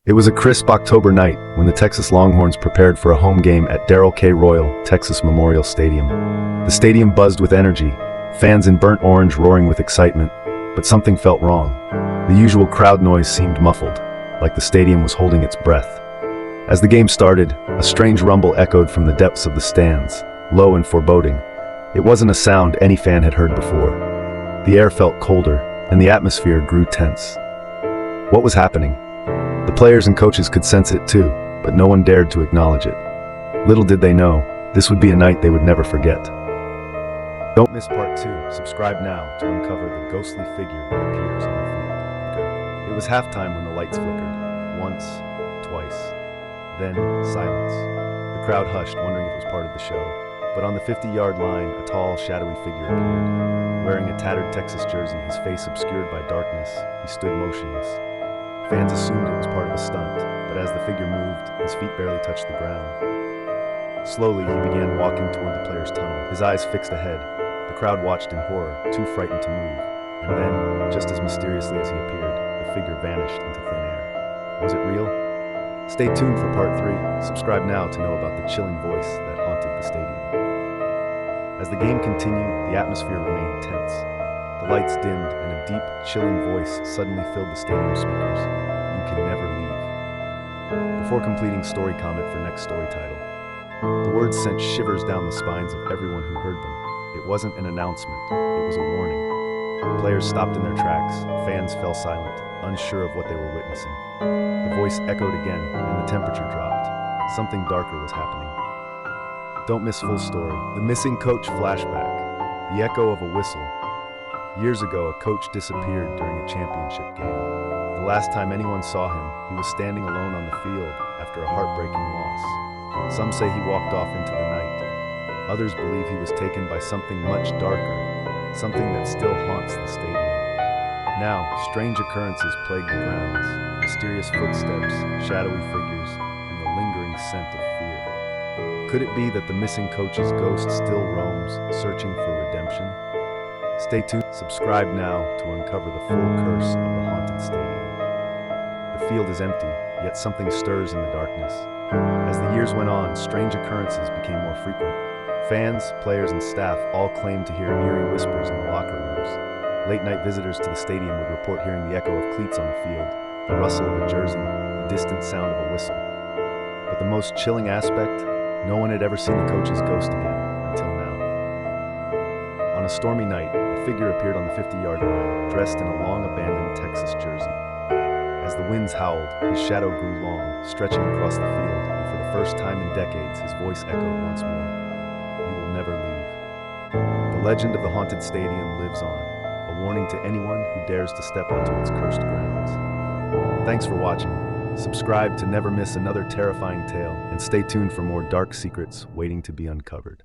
It was a crisp October night when the Texas Longhorns prepared for a home game at Darrell K. Royal, Texas Memorial Stadium. The stadium buzzed with energy, fans in burnt orange roaring with excitement, but something felt wrong. The usual crowd noise seemed muffled, like the stadium was holding its breath. As the game started, a strange rumble echoed from the depths of the stands, low and foreboding. It wasn't a sound any fan had heard before. The air felt colder, and the atmosphere grew tense. What was happening? The players and coaches could sense it too, but no one dared to acknowledge it. Little did they know, this would be a night they would never forget. Don't miss part 2. Subscribe now to uncover the ghostly figure that appears on the field. It was halftime when the lights flickered. Once, twice, then silence. The crowd hushed, wondering if it was part of the show. But on the 50-yard line, a tall, shadowy figure appeared. Wearing a tattered Texas jersey, his face obscured by darkness, he stood motionless. Fans assumed it was part of a stunt, but as the figure moved, his feet barely touched the ground. Slowly, he began walking toward the players' tunnel, his eyes fixed ahead. The crowd watched in horror, too frightened to move. And then, just as mysteriously as he appeared, the figure vanished into thin air. Was it real? Stay tuned for part 3. Subscribe now to know about the chilling voice that haunted the stadium. As the game continued, the atmosphere remained tense. The lights dimmed, and a deep, chilling voice suddenly filled the stadium speakers. You can never leave. Before completing story comment for next story title, the words sent shivers down the spines of everyone who heard them. It wasn't an announcement, it was a warning. Players stopped in their tracks, fans fell silent, unsure of what they were witnessing. The voice echoed again, and the temperature dropped. Something darker was happening. Don't miss full story. The missing coach flashback. The echo of a whistle. Years ago, a coach disappeared during a championship game. The last time anyone saw him, he was standing alone on the field after a heartbreaking loss. Some say he walked off into the night. Others believe he was taken by something much darker, something that still haunts the stadium. Now, strange occurrences plague the grounds, mysterious footsteps, shadowy figures, and the lingering scent of fear. Could it be that the missing coach's ghost still roams, searching for redemption? Stay tuned. Subscribe now to uncover the full curse of the haunted stadium. The field is empty, yet something stirs in the darkness. As the years went on, strange occurrences became more frequent. Fans, players, and staff all claimed to hear eerie whispers in the locker rooms. Late-night visitors to the stadium would report hearing the echo of cleats on the field, the rustle of a jersey, the distant sound of a whistle. But the most chilling aspect, no one had ever seen the coach's ghost again, until now. On a stormy night, a figure appeared on the 50-yard line, dressed in a long-abandoned Texas jersey. As the winds howled, his shadow grew long, stretching across the field, and for the first time in decades, his voice echoed once more. You will never leave. The legend of the haunted stadium lives on, a warning to anyone who dares to step onto its cursed grounds. Thanks for watching. Subscribe to never miss another terrifying tale, and stay tuned for more dark secrets waiting to be uncovered.